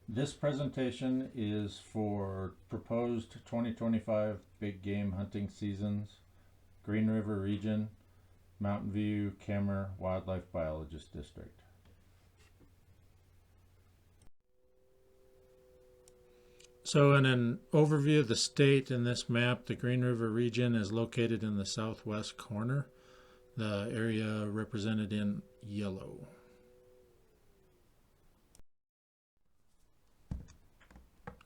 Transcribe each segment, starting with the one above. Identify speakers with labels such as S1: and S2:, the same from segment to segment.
S1: This presentation is for proposed 2025 big game hunting seasons, Green River Region, Mountain View, Kemmerer Wildlife Biologist District. So in an overview of the state in this map, the Green River region is located in the southwest corner, the area represented in yellow.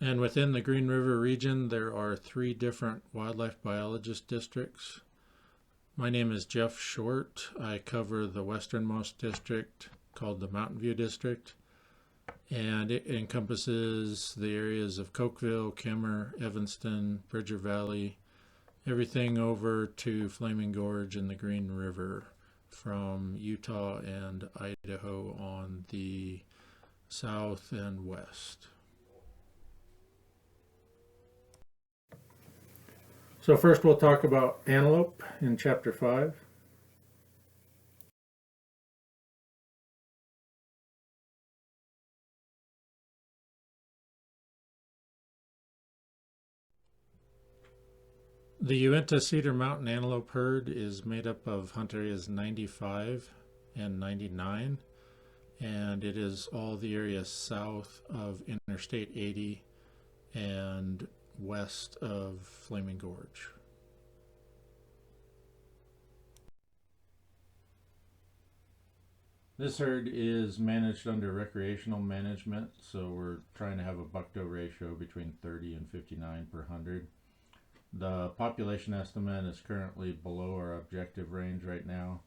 S1: And within the Green River region, there are 3 different wildlife biologist districts. My name is Jeff Short. I cover the westernmost district called the Mountain View District, and it encompasses the areas of Cokeville, Kemmerer, Evanston, Bridger Valley, everything over to Flaming Gorge and the Green River from Utah and Idaho on the south and west. So first we'll talk about antelope in chapter 5. The Uinta Cedar Mountain antelope herd is made up of hunt areas 95 and 99, and it is all the areas south of Interstate 80 and west of Flaming Gorge. This herd is managed under recreational management, so we're trying to have a buck-doe ratio between 30 and 59 per 100. The population estimate is currently below our objective range right now,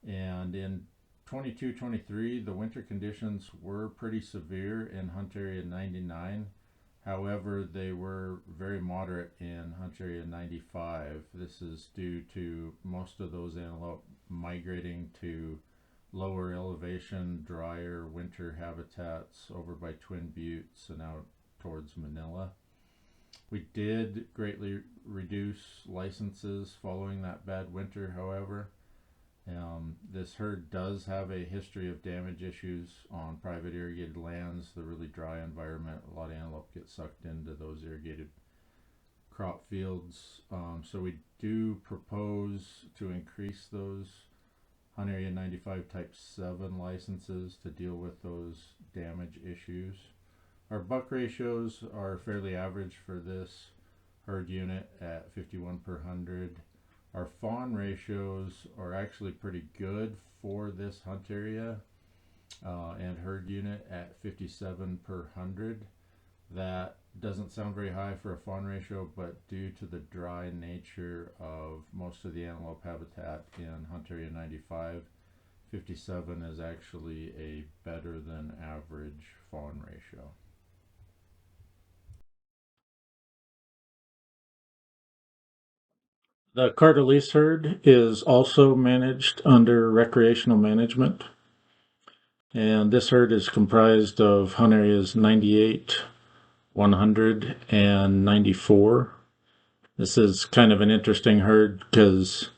S1: and in 22-23 the winter conditions were pretty severe in hunt area 99. However, they were very moderate in hunt area 95. This is due to most of those antelope migrating to lower elevation, drier winter habitats over by Twin Buttes and out towards Manila. We did greatly reduce licenses following that bad winter, however. This herd does have a history of damage issues on private irrigated lands, the really dry environment. A lot of antelope get sucked into those irrigated crop fields. So we do propose to increase those hunt area 95 type 7 licenses to deal with those damage issues. Our buck ratios are fairly average for this herd unit at 51 per 100. Our fawn ratios are actually pretty good for this hunt area and herd unit at 57 per 100. That doesn't sound very high for a fawn ratio, but due to the dry nature of most of the antelope habitat in hunt area 95, 57 is actually a better than average fawn ratio. The Cardelise herd is also managed under recreational management, and this herd is comprised of hunt areas 98, 100, and 94. This is kind of an interesting herd because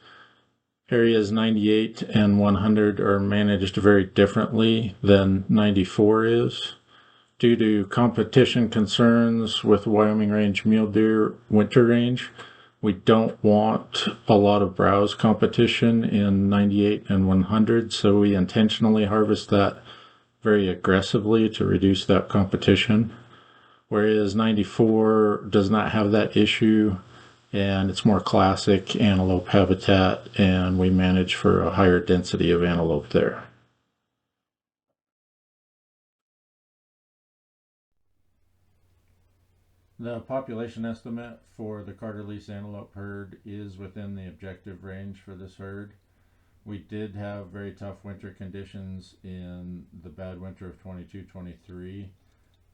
S1: areas 98 and 100 are managed very differently than 94 is. Due to competition concerns with Wyoming range mule deer winter range, we don't want a lot of browse competition in 98 and 100, so we intentionally harvest that very aggressively to reduce that competition. Whereas 94 does not have that issue, and it's more classic antelope habitat, and we manage for a higher density of antelope there. The population estimate for the Cardelise antelope herd is within the objective range for this herd. We did have very tough winter conditions in the bad winter of 22-23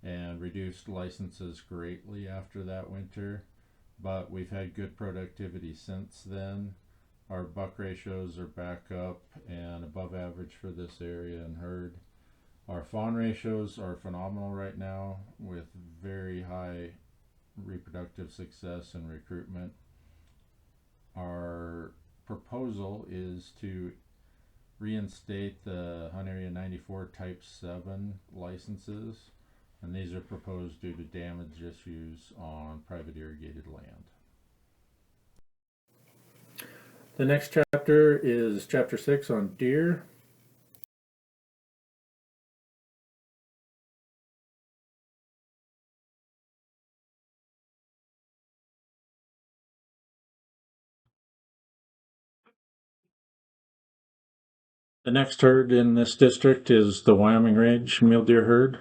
S1: and reduced licenses greatly after that winter, but we've had good productivity since then. Our buck ratios are back up and above average for this area and herd. Our fawn ratios are phenomenal right now with very high reproductive success and recruitment. Our proposal is to reinstate the hunt area 94 type 7 licenses and these are proposed due to damage issues on private irrigated land. The next chapter is chapter 6 on deer. The next herd in this district is the Wyoming Range mule deer herd.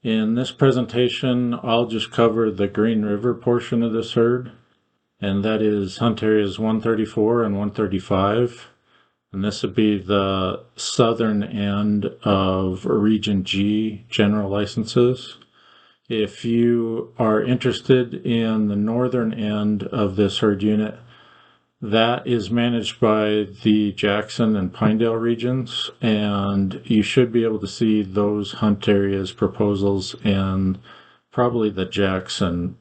S1: In this presentation, I'll just cover the Green River portion of this herd, and that is hunt areas 134 and 135. And this would be the southern end of Region G general licenses. If you are interested in the northern end of this herd unit, that is managed by the Jackson and Pinedale regions, and you should be able to see those hunt areas proposals in probably the Jackson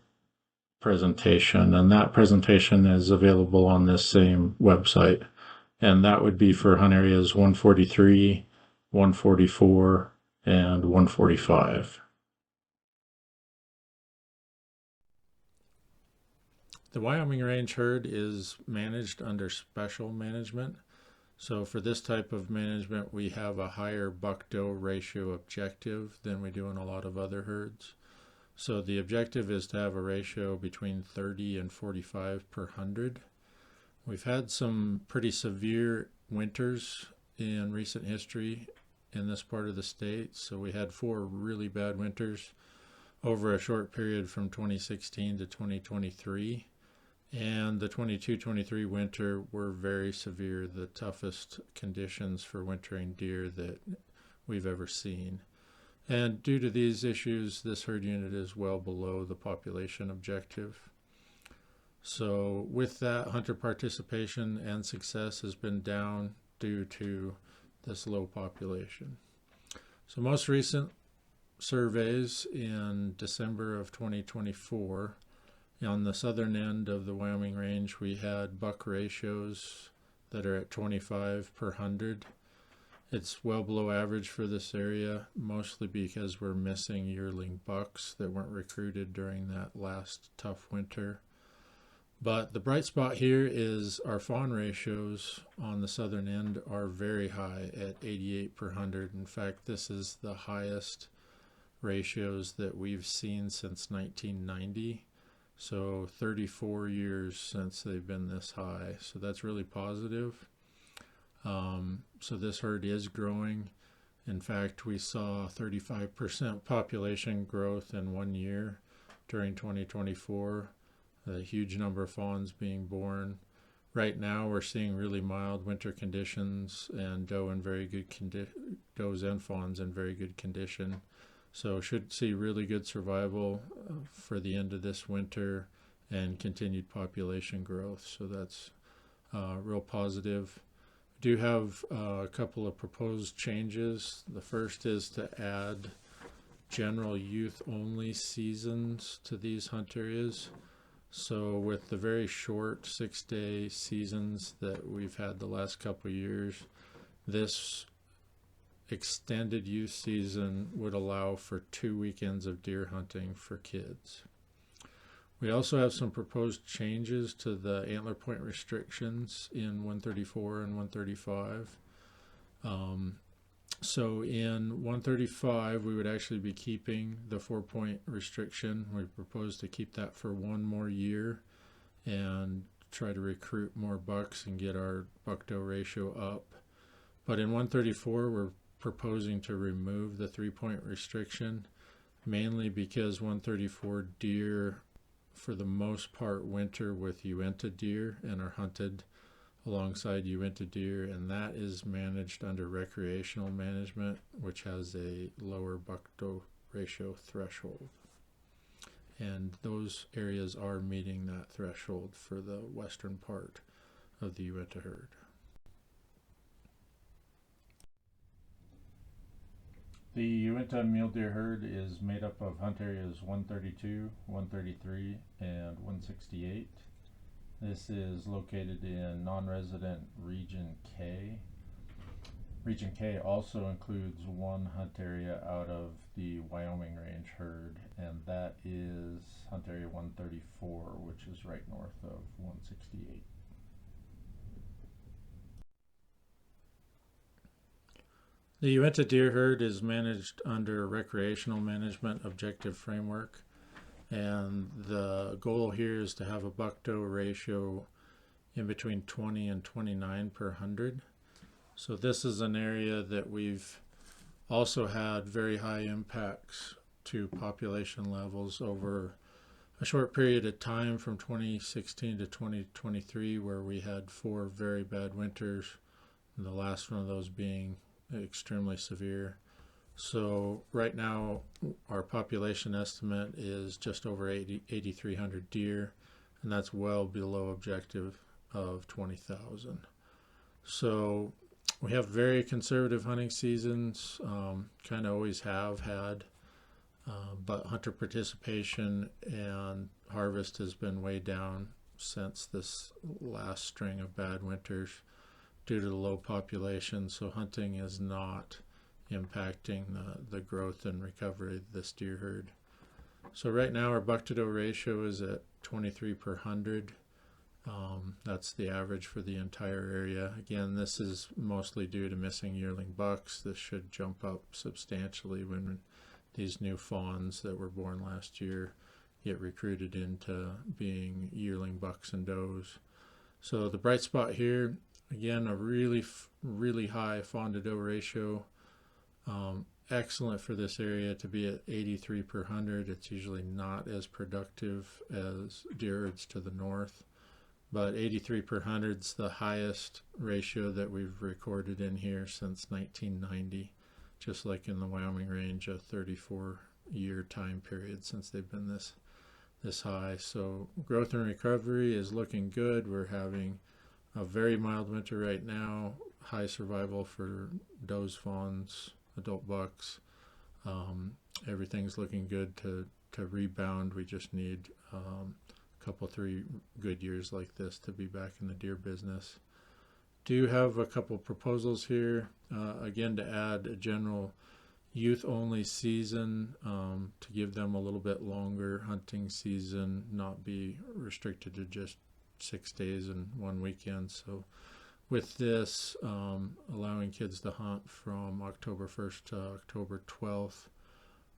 S1: presentation, and that presentation is available on this same website, and that would be for hunt areas 143, 144, and 145. The Wyoming Range herd is managed under special management. So for this type of management, we have a higher buck-doe ratio objective than we do in a lot of other herds. So the objective is to have a ratio between 30 and 45 per 100. We've had some pretty severe winters in recent history in this part of the state. So we had 4 really bad winters over a short period from 2016 to 2023. And the 22-23 winter were very severe, the toughest conditions for wintering deer that we've ever seen. And due to these issues, this herd unit is well below the population objective. So with that, hunter participation and success has been down due to this low population. So most recent surveys in December of 2024, on the southern end of the Wyoming Range, we had buck ratios that are at 25 per 100. It's well below average for this area, mostly because we're missing yearling bucks that weren't recruited during that last tough winter. But the bright spot here is our fawn ratios on the southern end are very high at 88 per 100. In fact, this is the highest ratios that we've seen since 1990. So 34 years since they've been this high. So that's really positive. So this herd is growing. In fact, we saw 35% population growth in 1 year during 2024. A huge number of fawns being born. Right now we're seeing really mild winter conditions and does and fawns in very good condition. So should see really good survival for the end of this winter and continued population growth. So that's real positive. We do have a couple of proposed changes. The first is to add general youth only seasons to these hunt areas. So with the very short 6-day seasons that we've had the last couple of years, this extended youth season would allow for 2 weekends of deer hunting for kids. We also have some proposed changes to the antler point restrictions in 134 and 135. So in 135, we would actually be keeping the 4-point restriction. We propose to keep that for 1 more year and try to recruit more bucks and get our buck-doe ratio up. But in 134, we're proposing to remove the 3-point restriction, mainly because 134 deer, for the most part, winter with Uinta deer and are hunted alongside Uinta deer, and that is managed under recreational management, which has a lower buck-doe ratio threshold. And those areas are meeting that threshold for the western part of the Uinta herd. The Uinta mule deer herd is made up of hunt areas 132, 133, and 168. This is located in non-resident Region K. Region K also includes one hunt area out of the Wyoming range herd, and that is hunt area 134, which is right north of 168. The Uinta deer herd is managed under a recreational management objective framework, and the goal here is to have a buck-doe ratio in between 20 and 29 per 100. So this is an area that we've also had very high impacts to population levels over a short period of time from 2016 to 2023, where we had 4 very bad winters, and the last one of those being extremely severe. So right now our population estimate is just over 8,300 deer, and that's well below objective of 20,000. So we have very conservative hunting seasons, kind of always have had, but hunter participation and harvest has been way down since this last string of bad winters due to the low population. So hunting is not impacting the growth and recovery of this deer herd. So right now our buck-to-doe ratio is at 23 per 100. That's the average for the entire area. Again, this is mostly due to missing yearling bucks. This should jump up substantially when these new fawns that were born last year get recruited into being yearling bucks and does. So the bright spot here, again, a really high fawn to doe ratio. Excellent for this area to be at 83 per 100. It's usually not as productive as deer herds to the north, but 83 per 100 is the highest ratio that we've recorded in here since 1990, just like in the Wyoming range, a 34-year time period since they've been this high. So growth and recovery is looking good. We're having a very mild winter right now, high survival for does, fawns, adult bucks. Everything's looking good to rebound. We just need couple 3 good years like this to be back in the deer business. Do have a couple proposals here, again, to add a general youth only season, to give them a little bit longer hunting season, not be restricted to just 6 days and 1 weekend. So with this, allowing kids to hunt from October 1st to October 12th,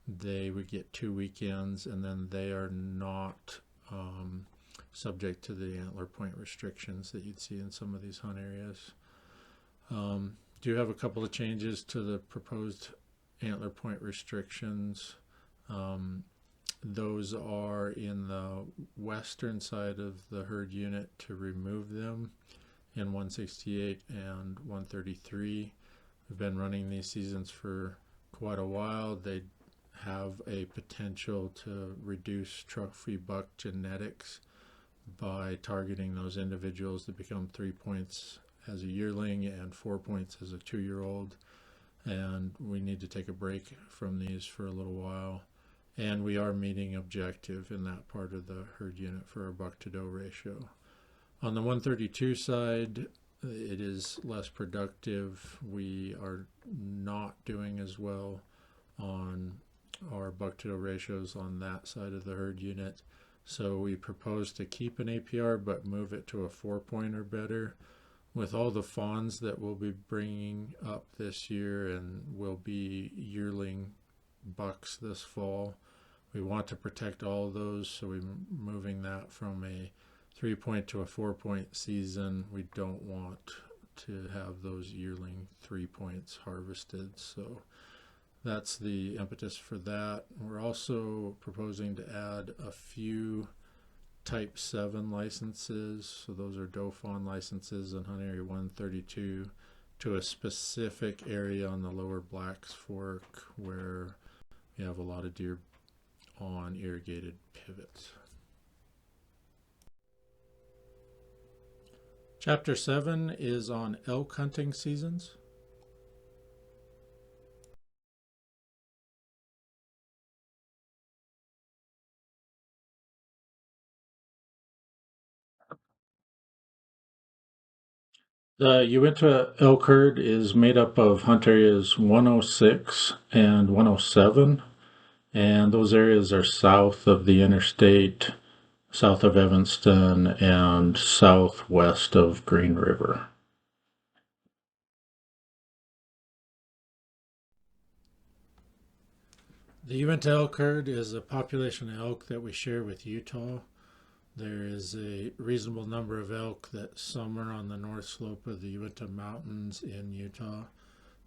S1: they would get 2 weekends, and then they are not subject to the antler point restrictions that you'd see in some of these hunt areas. Do have a couple of changes to the proposed antler point restrictions. Those are in the western side of the herd unit to remove them in 168 and 133. We've been running these seasons for quite a while. They have a potential to reduce trophy buck genetics by targeting those individuals that become 3 points as a yearling and 4 points as a 2-year-old, and we need to take a break from these for a little while. And we are meeting objective in that part of the herd unit for our buck to doe ratio. On the 132 side, it is less productive. We are not doing as well on our buck to doe ratios on that side of the herd unit. So we propose to keep an APR but move it to a 4-point or better. With all the fawns that we'll be bringing up this year and will be yearling bucks this fall, we want to protect all of those, so we're moving that from a 3-point to a 4-point season. We don't want to have those yearling 3 points harvested, so that's the impetus for that. We're also proposing to add a few Type 7 licenses, so those are doe fawn licenses in Hunt Area 132 to a specific area on the lower Blacks Fork where we have a lot of deer on irrigated pivots. Chapter 7 is on elk hunting seasons. The Uinta elk herd is made up of hunt areas 106 and 107, and those areas are south of the interstate, south of Evanston, and southwest of Green River. The Uinta elk herd is a population of elk that we share with Utah. There is a reasonable number of elk that summer on the north slope of the Uinta Mountains in Utah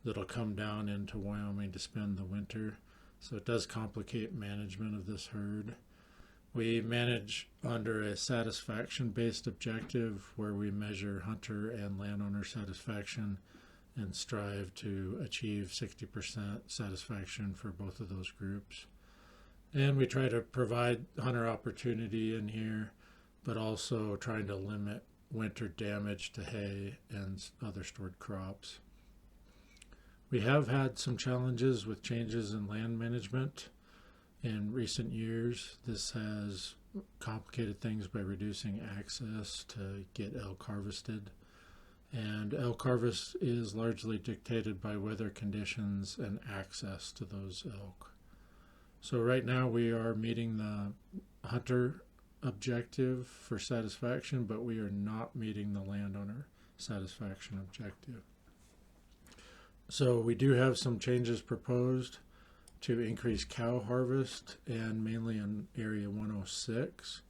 S1: that'll come down into Wyoming to spend the winter. So it does complicate management of this herd. We manage under a satisfaction based objective where we measure hunter and landowner satisfaction and strive to achieve 60% satisfaction for both of those groups. And we try to provide hunter opportunity in here, but also trying to limit winter damage to hay and other stored crops. We have had some challenges with changes in land management in recent years. This has complicated things by reducing access to get elk harvested. And elk harvest is largely dictated by weather conditions and access to those elk. So right now we are meeting the hunter objective for satisfaction, but we are not meeting the landowner satisfaction objective. So we do have some changes proposed to increase cow harvest, and mainly in area 106.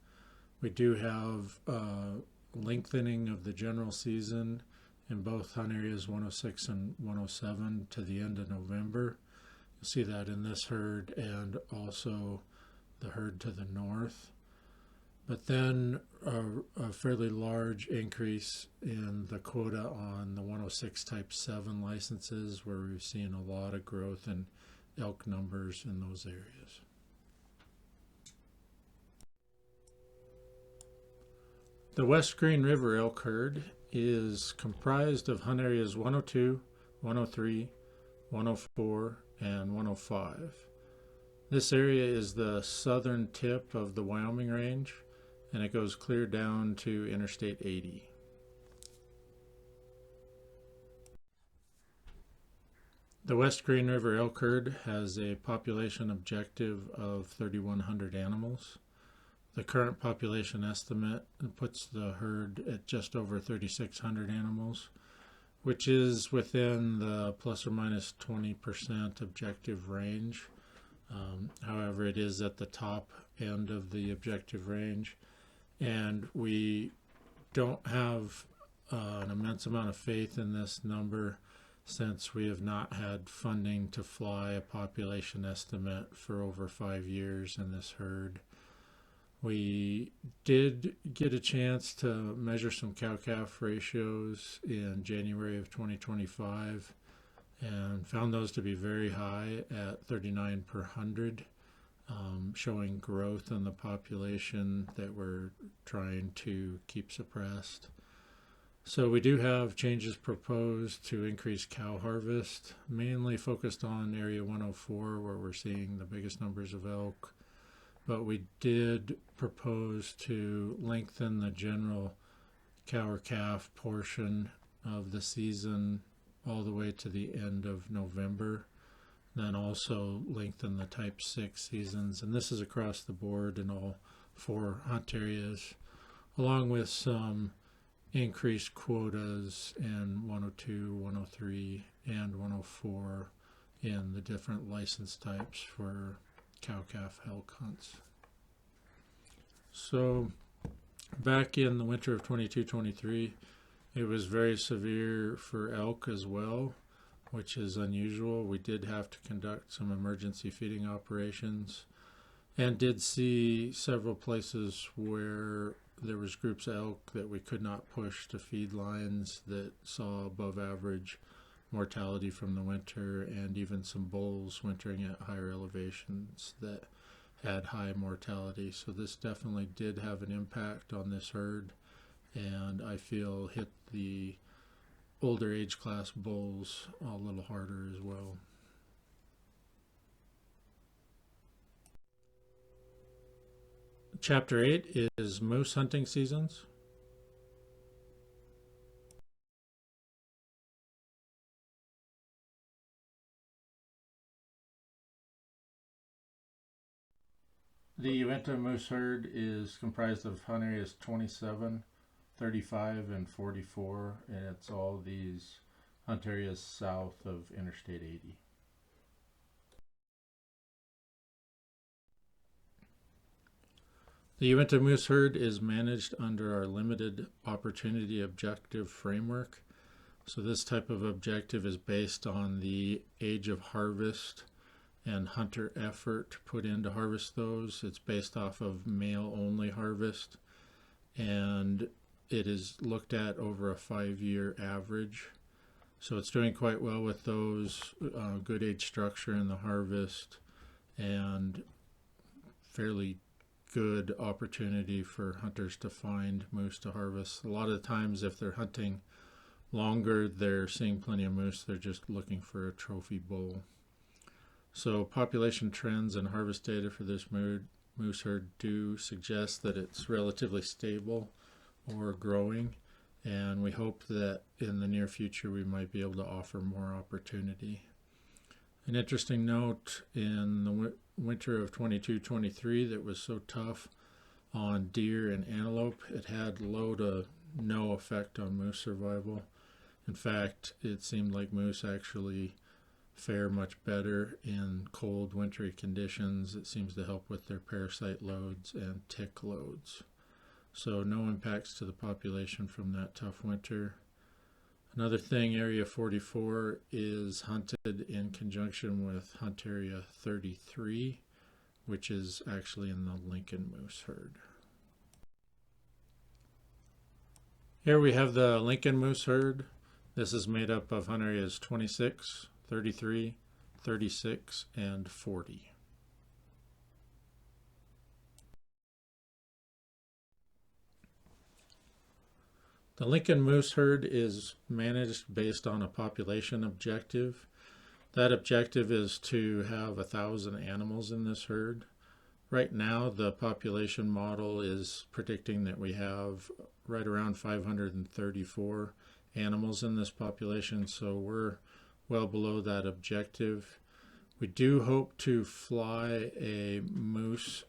S1: We do have lengthening of the general season in both hunt areas 106 and 107 to the end of November. You'll see that in this herd and also the herd to the north. But then a fairly large increase in the quota on the 106 type 7 licenses, where we've seen a lot of growth in elk numbers in those areas. The West Green River elk herd is comprised of hunt areas 102, 103, 104, and 105. This area is the southern tip of the Wyoming range, and it goes clear down to Interstate 80. The West Green River elk herd has a population objective of 3,100 animals. The current population estimate puts the herd at just over 3,600 animals, which is within the plus or minus 20% objective range. However, it is at the top end of the objective range, and we don't have an immense amount of faith in this number since we have not had funding to fly a population estimate for over 5 years in this herd. We did get a chance to measure some cow-calf ratios in January of 2025 and found those to be very high at 39 per 100, showing growth in the population that we're trying to keep suppressed. So we do have changes proposed to increase cow harvest, mainly focused on area 104 where we're seeing the biggest numbers of elk. But we did propose to lengthen the general cow or calf portion of the season all the way to the end of November. Then also lengthen the type 6 seasons. And this is across the board in all 4 hunt areas, along with some increased quotas in 102, 103, and 104 in the different license types for cow-calf elk hunts. So back in the winter of 22-23, it was very severe for elk as well, which is unusual. We did have to conduct some emergency feeding operations and did see several places where there was groups of elk that we could not push to feed lines that saw above average mortality from the winter, and even some bulls wintering at higher elevations that had high mortality. So this definitely did have an impact on this herd, and I feel hit the older age class bulls a little harder as well. Chapter 8 is moose hunting seasons. The Uinta moose herd is comprised of hunt areas 27, 35, and 44, and it's all these hunt areas south of Interstate 80. The Uinta moose herd is managed under our limited opportunity objective framework. So this type of objective is based on the age of harvest and hunter effort put in to harvest those. It's based off of male only harvest, and it is looked at over a 5-year average. So it's doing quite well with those, good age structure in the harvest, and fairly good opportunity for hunters to find moose to harvest. A lot of the times if they're hunting longer, they're seeing plenty of moose, they're just looking for a trophy bull. So population trends and harvest data for this moose herd do suggest that it's relatively stable or growing, and we hope that in the near future we might be able to offer more opportunity. An interesting note, in the winter of 22-23 that was so tough on deer and antelope, it had low to no effect on moose survival. In fact, it seemed like moose actually fare much better in cold wintry conditions. It seems to help with their parasite loads and tick loads. So no impacts to the population from that tough winter. Another thing, Area 44 is hunted in conjunction with Hunt Area 33, which is actually in the Lincoln moose herd. Here we have the Lincoln moose herd. This is made up of hunt areas 26, 33, 36, and 40. The Lincoln moose herd is managed based on a population objective. That objective is to have 1,000 animals in this herd. Right now, the population model is predicting that we have right around 534 animals in this population, so we're well below that objective. We do hope to fly a moose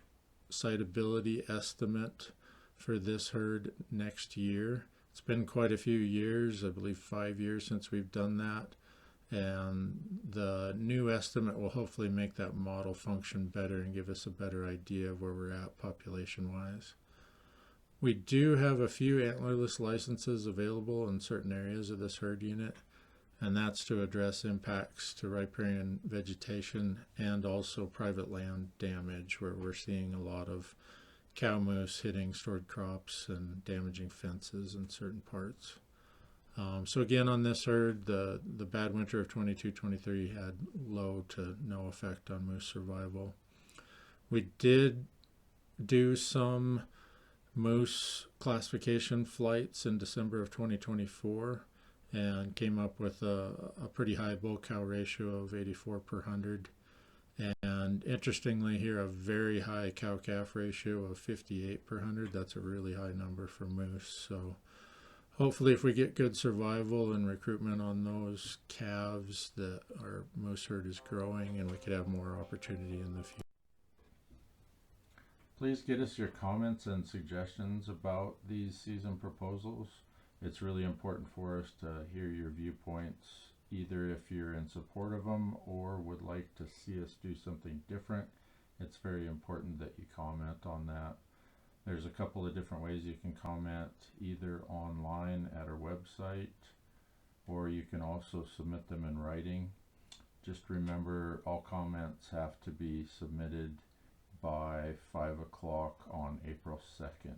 S1: sightability estimate for this herd next year. It's been quite a few years, I believe 5 years since we've done that, and the new estimate will hopefully make that model function better and give us a better idea of where we're at population-wise. We do have a few antlerless licenses available in certain areas of this herd unit, and that's to address impacts to riparian vegetation and also private land damage, where we're seeing a lot of cow moose hitting stored crops and damaging fences in certain parts. So again, on this herd, the bad winter of 22-23 had low to no effect on moose survival. We did do some moose classification flights in December of 2024 and came up with a pretty high bull-cow ratio of 84 per 100. And interestingly here, a very high cow-calf ratio of 58 per 100. That's a really high number for moose. So hopefully if we get good survival and recruitment on those calves, that our moose herd is growing and we could have more opportunity in the future. Please get us your comments and suggestions about these season proposals. It's really important for us to hear your viewpoints, either if you're in support of them or would like to see us do something different. It's very important that you comment on that. There's a couple of different ways you can comment, either online at our website, or you can also submit them in writing. Just remember, all comments have to be submitted by 5 o'clock on April 2nd.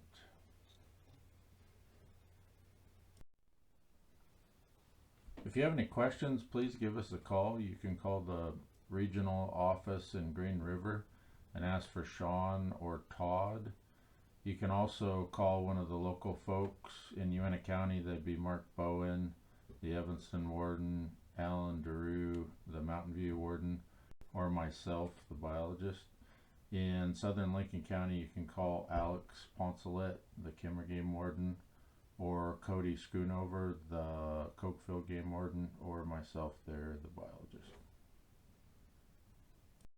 S1: If you have any questions, please give us a call. You can call the regional office in Green River and ask for Sean or Todd. You can also call one of the local folks in Uinta County. That'd be Mark Bowen, the Evanston warden, Alan DeRue, the Mountain View warden, or myself, the biologist. In southern Lincoln County, you can call Alex Poncelet, the Kemmerer game warden, or Cody Schoonover, the Cokeville game warden, or myself there, the biologist.